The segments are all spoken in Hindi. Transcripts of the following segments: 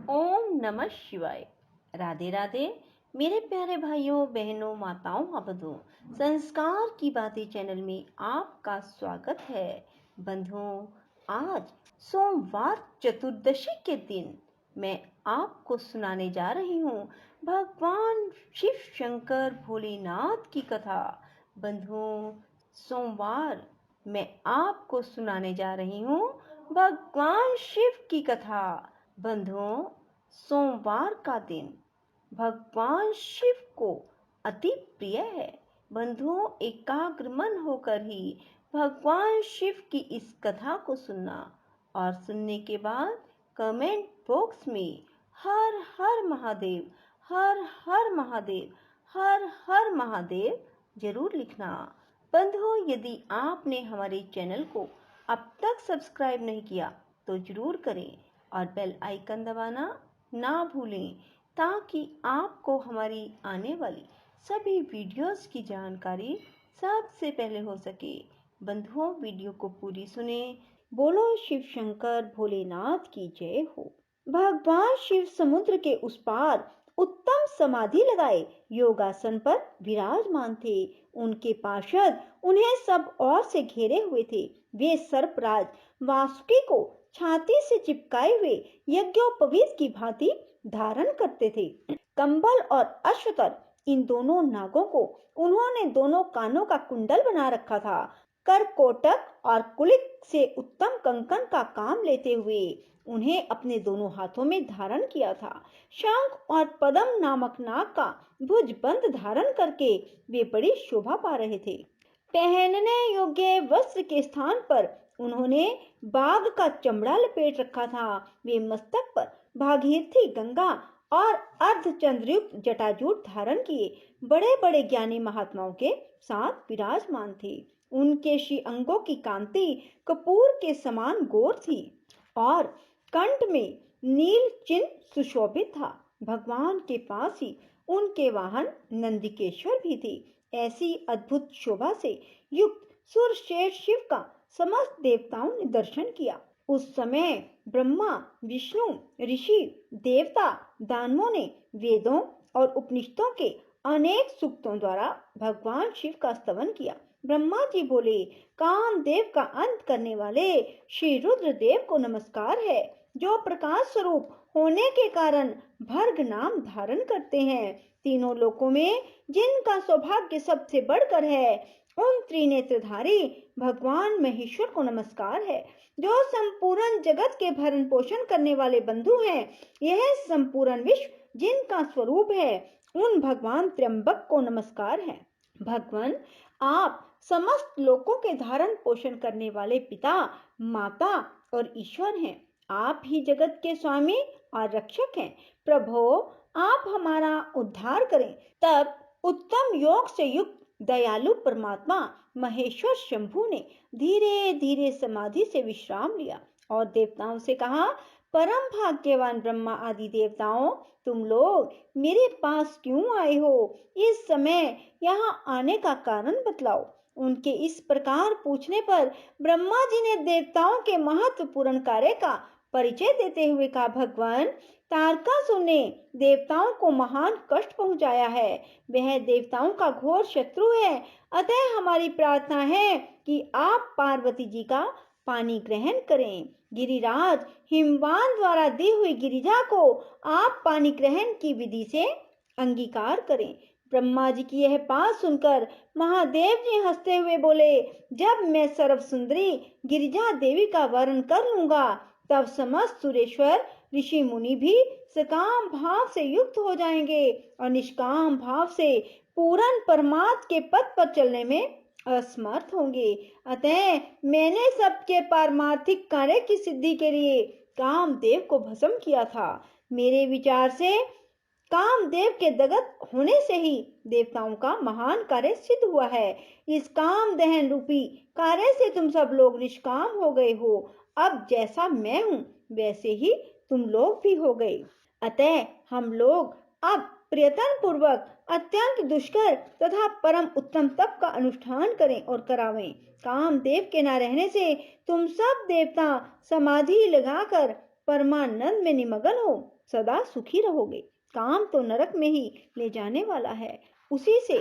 ओम नमः शिवाय। राधे राधे मेरे प्यारे भाइयों बहनों माताओं बंधुओं, संस्कार की बातें चैनल में आपका स्वागत है। बंधुओं, आज सोमवार चतुर्दशी के दिन मैं आपको सुनाने जा रही हूँ भगवान शिव शंकर भोलेनाथ की कथा। बंधुओं, सोमवार मैं आपको सुनाने जा रही हूँ भगवान शिव की कथा। बंधुओं, सोमवार का दिन भगवान शिव को अति प्रिय है। बंधुओं, एकाग्र मन होकर ही भगवान शिव की इस कथा को सुनना और सुनने के बाद कमेंट बॉक्स में हर हर महादेव, हर हर महादेव, हर हर महादेव जरूर लिखना। बंधुओं, यदि आपने हमारे चैनल को अब तक सब्सक्राइब नहीं किया तो जरूर करें और बेल आइकन दबाना ना भूलें ताकि आपको हमारी आने वाली सभी वीडियोस की जानकारी सबसे पहले हो सके। बंधुओं, वीडियो को पूरी सुने। बोलो शिव शंकर भोलेनाथ की जय हो। भगवान शिव समुद्र के उस पार उत्तम समाधि लगाए योगासन पर विराजमान थे। उनके पार्षद उन्हें सब ओर से घेरे हुए थे। वे सर्पराज वासुकी को छाती से चिपकाए हुए यज्ञोपवीत की भांति धारण करते थे। कंबल और अश्वतर, इन दोनों नागों को उन्होंने दोनों कानों का कुंडल बना रखा था। करकोटक और कुलिक से उत्तम कंकन का काम लेते हुए उन्हें अपने दोनों हाथों में धारण किया था। शंख और पद्म नामक नाग का भुजबंद धारण करके वे बड़ी शोभा पा रहे थे। पहनने योग्य वस्त्र के स्थान पर उन्होंने बाघ का चमड़ा लपेट रखा था। वे मस्तक पर भागीरथी गंगा और अर्धचंद्रयुक्त जटाजूट धारण किए बड़े बड़े ज्ञानी महात्माओं के साथ विराजमान थे। उनके श्री अंगों की कांति कपूर के समान गोर थी और कंठ में नील चिन्ह सुशोभित था। भगवान के पास ही उनके वाहन नंदिकेश्वर भी थे। ऐसी अद्भुत शोभा से युक्त सुरश्रेष्ठ शिव का समस्त देवताओं ने दर्शन किया। उस समय ब्रह्मा, विष्णु, ऋषि, देवता, दानवों ने वेदों और उपनिषदों के अनेक सूक्तों द्वारा भगवान शिव का स्तवन किया। ब्रह्मा जी बोले, कामदेव का अंत करने वाले श्री रुद्रदेव को नमस्कार है, जो प्रकाश स्वरूप होने के कारण भर्ग नाम धारण करते हैं। तीनों लोकों में जिनका सौभाग्य सबसे बढ़कर है, उन त्रिनेत्रधारी भगवान महेश्वर को नमस्कार है, जो संपूर्ण जगत के भरण पोषण करने वाले बंधु हैं। यह संपूर्ण विश्व जिनका स्वरूप है, उन भगवान त्र्यंबक को नमस्कार है। भगवान, आप समस्त लोकों के धारण पोषण करने वाले पिता, माता और ईश्वर हैं। आप ही जगत के स्वामी और रक्षक हैं। प्रभो, आप हमारा उद्धार करें। तब उत्तम योग से युक्त दयालु परमात्मा महेश्वर शंभु ने धीरे धीरे समाधि से विश्राम लिया और देवताओं से कहा, परम भाग्यवान ब्रह्मा आदि देवताओं, तुम लोग मेरे पास क्यों आए हो? इस समय यहाँ आने का कारण बतलाओ। उनके इस प्रकार पूछने पर ब्रह्मा जी ने देवताओं के महत्वपूर्ण कार्य का परिचय देते हुए कहा, भगवान, तारकासुर ने देवताओं को महान कष्ट पहुंचाया है। वह देवताओं का घोर शत्रु है। अतः हमारी प्रार्थना है कि आप पार्वती जी का पानी ग्रहण करें। गिरिराज हिमवान द्वारा दी हुई गिरिजा को आप पानी ग्रहण की विधि से अंगीकार करें। ब्रह्मा जी की यह बात सुनकर महादेव जी हंसते हुए बोले, जब मैं सर्व सुंदरी गिरिजा देवी का वर्ण कर लूंगा, तब समस्त सुरेश्वर ऋषि मुनि भी सकाम भाव से युक्त हो जाएंगे और निष्काम भाव से पूर्ण परमात्मा के पथ पर चलने में असमर्थ होंगे। अतः मैंने सबके पारमार्थिक कार्य की सिद्धि के लिए कामदेव को भस्म किया था। मेरे विचार से कामदेव के दगत होने से ही देवताओं का महान कार्य सिद्ध हुआ है। इस काम दहन रूपी कार्य से तुम सब लोग निष्काम हो गए हो। अब जैसा मैं हूँ वैसे ही तुम लोग भी हो गए। अतः हम लोग अब प्रयत्न पूर्वक अत्यंत दुष्कर तथा परम उत्तम तप का अनुष्ठान करें और करावें। कामदेव के न रहने से तुम सब देवता समाधि लगाकर परमानंद में निमग्न हो। सदा सुखी रहोगे। काम तो नरक में ही ले जाने वाला है। उसी से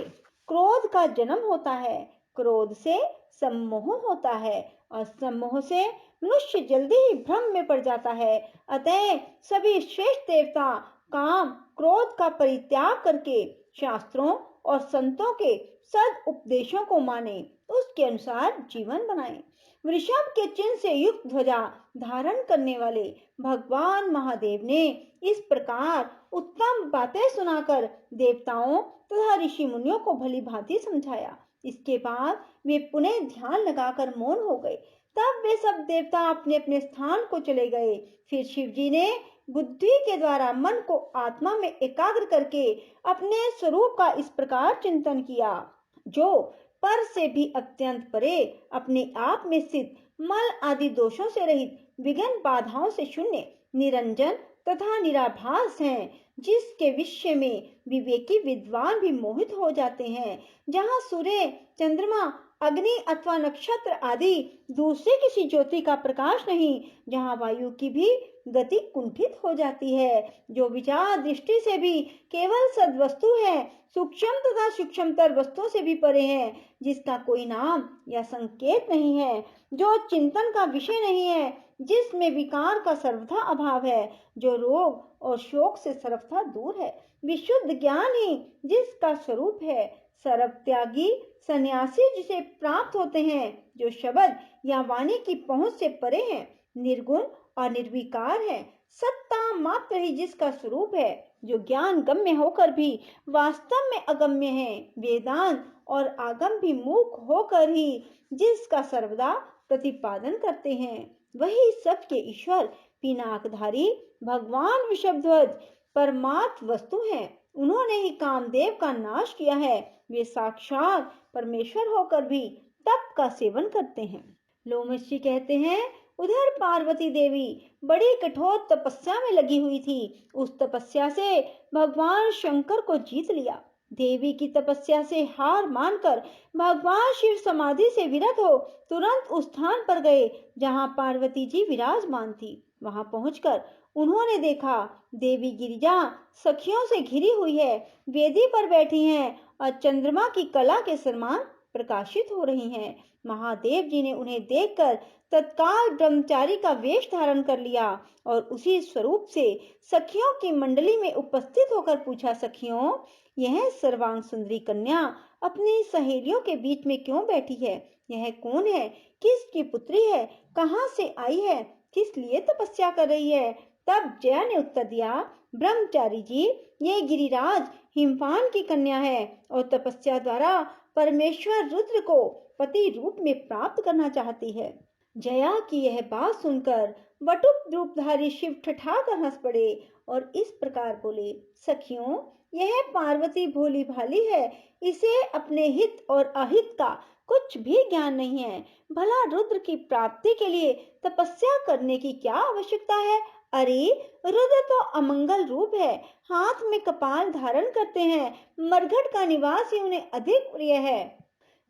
क्रोध का जन्म होता है, क्रोध से सम्मोह होता है और सम्मोह से मनुष्य जल्दी ही भ्रम में पड़ जाता है। अतः सभी श्रेष्ठ देवता काम क्रोध का परित्याग करके शास्त्रों और संतों के सद उपदेशों को माने, उसके अनुसार जीवन बनाए। वृषभ के चिन्ह से युक्त ध्वजा धारण करने वाले भगवान महादेव ने इस प्रकार उत्तम बातें सुनाकर देवताओं तथा ऋषि मुनियों को भली भांति समझाया। इसके बाद वे पुनः ध्यान लगाकर मौन हो गए। तब वे सब देवता अपने अपने स्थान को चले गए। फिर शिव जी ने बुद्धि के द्वारा मन को आत्मा में एकाग्र करके अपने स्वरूप का इस प्रकार चिंतन किया, जो पर से भी अत्यंत परे, अपने आप में स्थित, मल आदि दोषों से रहित, विघ्न बाधाओं से शून्य, निरंजन तथा निराभास हैं, जिसके विषय में विवेकी विद्वान भी मोहित हो जाते हैं। जहाँ सूर्य, चंद्रमा, अग्नि अथवा नक्षत्र आदि दूसरे किसी ज्योति का प्रकाश नहीं, जहाँ वायु की भी गति कुंठित हो जाती है, जो विचार दृष्टि से भी केवल सद्वस्तु है, सूक्ष्म तथा सूक्ष्मतर वस्तुओं से भी परे है, जिसका कोई नाम या संकेत नहीं है, जो चिंतन का विषय नहीं है, जिसमें विकार का सर्वथा अभाव है, जो रोग और शोक से सर्वथा दूर है, विशुद्ध ज्ञान ही जिसका स्वरूप है, सर्व त्यागी सन्यासी जिसे प्राप्त होते हैं, जो शब्द या वाणी की पहुंच से परे हैं, निर्गुण और निर्विकार है, सत्ता मात्र ही जिसका स्वरूप है, जो ज्ञान गम्य होकर भी वास्तव में अगम्य है, वेदांत और आगम भी मूक होकर ही जिसका सर्वदा प्रतिपादन करते हैं, वही सबके ईश्वर पिनाकधारी भगवान वृषभध्वज परमात्म वस्तु हैं। उन्होंने ही कामदेव का नाश किया है। वे साक्षात परमेश्वर होकर भी तप का सेवन करते हैं। लोमशी कहते हैं, उधर पार्वती देवी बड़ी कठोर तपस्या में लगी हुई थी। उस तपस्या से भगवान शंकर को जीत लिया। देवी की तपस्या से हार मानकर भगवान शिव समाधि से विरत हो तुरंत उस स्थान पर गए जहां पार्वती जी विराजमान थी। वहां पहुंचकर उन्होंने देखा देवी गिरिजा सखियों से घिरी हुई है, वेदी पर बैठी हैं और चंद्रमा की कला के समान प्रकाशित हो रही हैं। महादेव जी ने उन्हें देखकर तत्काल ब्रह्मचारी का वेश धारण कर लिया और उसी स्वरूप से सखियों की मंडली में उपस्थित होकर पूछा, सखियों, यह सर्वांग सुंदरी कन्या अपनी सहेलियों के बीच में क्यों बैठी है? यह कौन है? किसकी पुत्री है? कहाँ से आई है? किस लिए तपस्या कर रही है? तब जया ने उत्तर दिया, ब्रह्मचारी जी, ये गिरिराज हिमफान की कन्या है और तपस्या द्वारा परमेश्वर रुद्र को पति रूप में प्राप्त करना चाहती है। जया की यह बात सुनकर वटुक रूपधारी शिव ठठा कर हंस पड़े और इस प्रकार बोले, सखियों, यह पार्वती भोली भाली है, इसे अपने हित और अहित का कुछ भी ज्ञान नहीं है। भला रुद्र की प्राप्ति के लिए तपस्या करने की क्या आवश्यकता है? अरे, रुद्र तो अमंगल रूप है, हाथ में कपाल धारण करते हैं, मरघट का निवास ही उन्हें अधिक प्रिय है।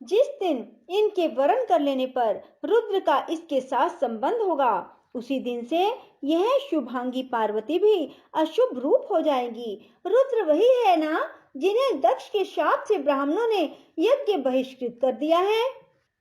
जिस दिन इनके वरण कर लेने पर रुद्र का इसके साथ संबंध होगा, उसी दिन से यह शुभांगी पार्वती भी अशुभ रूप हो जाएगी। रुद्र वही है ना जिन्हें दक्ष के शाप से ब्राह्मणों ने यज्ञ बहिष्कृत कर दिया है।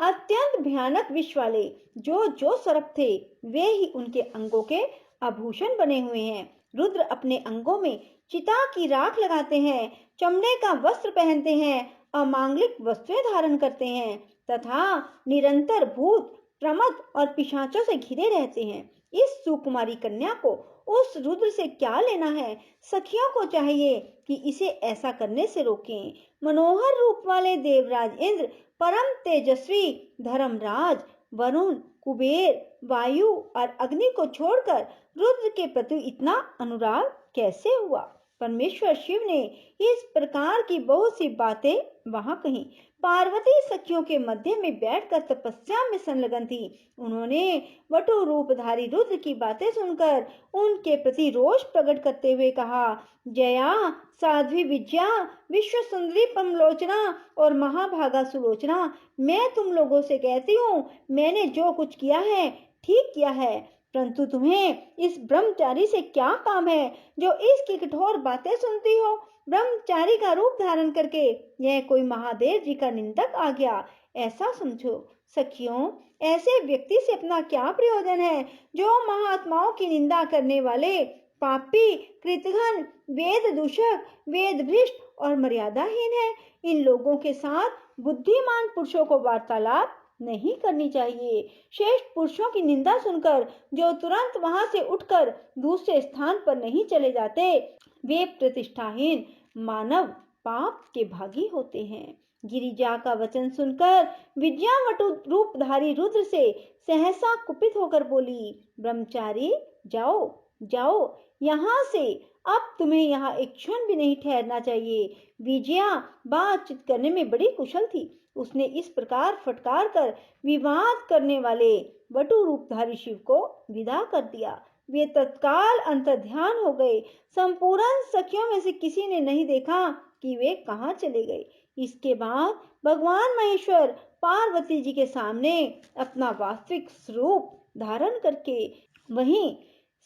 अत्यंत भयानक विष वाले जो जो सर्प थे, वे ही उनके अंगों के आभूषण बने हुए हैं। रुद्र अपने अंगों में चिता की राख लगाते हैं, चमड़े का वस्त्र पहनते हैं, अमांगलिक वस्तुएं धारण करते हैं तथा निरंतर भूत, प्रमद और पिशाचों से घिरे रहते हैं। इस सुकुमारी कन्या को उस रुद्र से क्या लेना है? सखियों को चाहिए कि इसे ऐसा करने से रोकें। मनोहर रूप वाले देवराज इंद्र, परम तेजस्वी धर्मराज, वरुण, कुबेर, वायु और अग्नि को छोड़कर रुद्र के प्रति इतना अनुराग कैसे हुआ? परमेश्वर शिव ने इस प्रकार की बहुत सी बातें वहां कही। पार्वती सखियों के मध्य में बैठकर तपस्या में संलग्न थी। उन्होंने वटु रूपधारी रुद्र की बातें सुनकर उनके प्रति रोष प्रकट करते हुए कहा, जया, साध्वी विद्या, विश्व सुंदरी परमलोचना और महाभागा सुलोचना, मैं तुम लोगों से कहती हूँ, मैंने जो कुछ किया है ठीक किया है। परंतु तुम्हें इस ब्रह्मचारी से क्या काम है जो इसकी कठोर बातें सुनती हो? ब्रह्मचारी का रूप धारण करके यह कोई महादेव जी का निंदक आ गया, ऐसा समझो। सखियों, ऐसे व्यक्ति से अपना क्या प्रयोजन है जो महात्माओं की निंदा करने वाले, पापी, कृतघ्न, वेद दूषक, वेद भ्रष्ट और मर्यादाहीन है। इन लोगों के साथ बुद्धिमान पुरुषों को वार्तालाप नहीं करनी चाहिए। श्रेष्ठ पुरुषों की निंदा सुनकर जो तुरंत वहां से उठकर दूसरे स्थान पर नहीं चले जाते, वे प्रतिष्ठाहीन मानव पाप के भागी होते हैं। गिरिजा का वचन सुनकर विद्यावटु रूपधारी रुद्र से सहसा कुपित होकर बोली, ब्रह्मचारी, जाओ जाओ यहाँ से, अब तुम्हें यहाँ एक क्षण भी नहीं ठहरना चाहिए। विजया बातचीत करने में बड़ी कुशल थी। उसने इस प्रकार फटकार कर विवाद करने वाले वटु रूपधारी शिव को विदा कर दिया। वे तत्काल अंतर्ध्यान हो गए। संपूर्ण सखियों में से किसी ने नहीं देखा कि वे कहाँ चले गए। इसके बाद भगवान महेश्वर पार्वती जी के सामने अपना वास्तविक स्वरूप धारण करके वहीं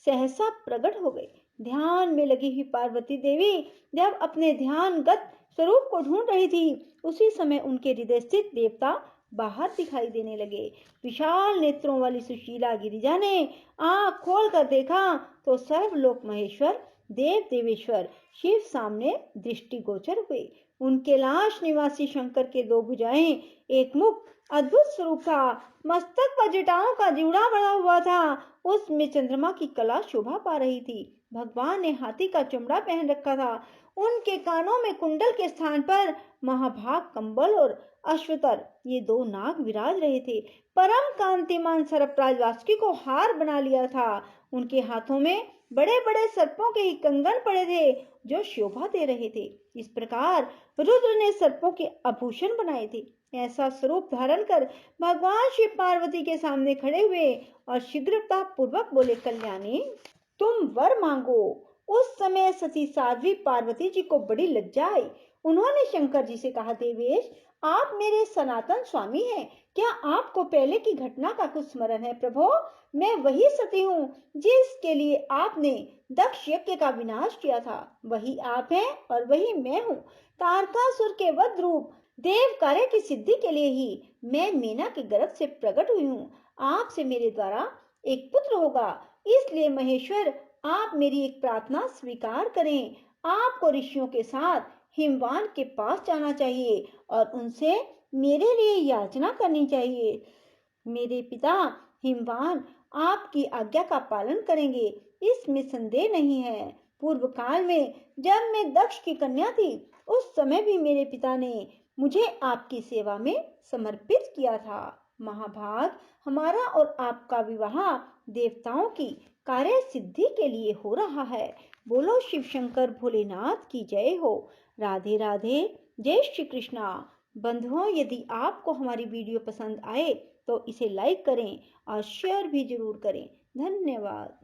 सहसा प्रकट हो गए। ध्यान में लगी हुई पार्वती देवी जब अपने ध्यानगत स्वरूप को ढूंढ रही थी, उसी समय उनके हृदय स्थित देवता बाहर दिखाई देने लगे। विशाल नेत्रों वाली सुशीला गिरिजा ने आंख खोल कर देखा तो सर्वलोक महेश्वर देव देवेश्वर शिव सामने दृष्टिगोचर हुए। उनके लाश निवासी शंकर के दो भुजाएं, एक मुख अद्भुत स्वरूप था। मस्तक पर जटाओं का जूड़ा बना हुआ था, उसमें चंद्रमा की कला शोभा पा रही थी। भगवान ने हाथी का चमड़ा पहन रखा था। उनके कानों में कुंडल के स्थान पर महाभाग कंबल और अश्वतर, ये दो नाग विराज रहे थे। परम कांतिमान सर्पराज वासुकी को हार बना लिया था। उनके हाथों में बड़े बड़े सर्पों के ही कंगन पड़े थे जो शोभा दे रहे थे। इस प्रकार रुद्र ने सर्पों के आभूषण बनाए थे। ऐसा स्वरूप धारण कर भगवान शिव पार्वती के सामने खड़े हुए और शीघ्रता पूर्वक बोले, कल्याणी, तुम वर मांगो। उस समय सती साध्वी पार्वती जी को बड़ी लज्जा आई। उन्होंने शंकर जी से कहा, देवेश, आप मेरे सनातन स्वामी हैं, क्या आपको पहले की घटना का कुछ स्मरण है? प्रभो, मैं वही सती हूँ जिसके लिए आपने दक्ष यज्ञ का विनाश किया था। वही आप हैं और वही मैं हूँ। तारकासुर के वध रूप देव कार्य की सिद्धि के लिए ही मैं मीना के गर्भ से प्रकट हुई हूँ। आपसे मेरे द्वारा एक पुत्र होगा, इसलिए महेश्वर आप मेरी एक प्रार्थना स्वीकार करें। आपको ऋषियों के साथ हिमवान के पास जाना चाहिए और उनसे मेरे लिए याचना करनी चाहिए। मेरे पिता हिमवान आपकी आज्ञा का पालन करेंगे, इसमें संदेह नहीं है। पूर्व काल में जब मैं दक्ष की कन्या थी, उस समय भी मेरे पिता ने मुझे आपकी सेवा में समर्पित किया था। महाभाग, हमारा और आपका विवाह देवताओं की कार्य सिद्धि के लिए हो रहा है। बोलो शिव शंकर भोलेनाथ की जय हो। राधे राधे, जय श्री कृष्णा। बंधुओं, यदि आपको हमारी वीडियो पसंद आए तो इसे लाइक करें और शेयर भी जरूर करें। धन्यवाद।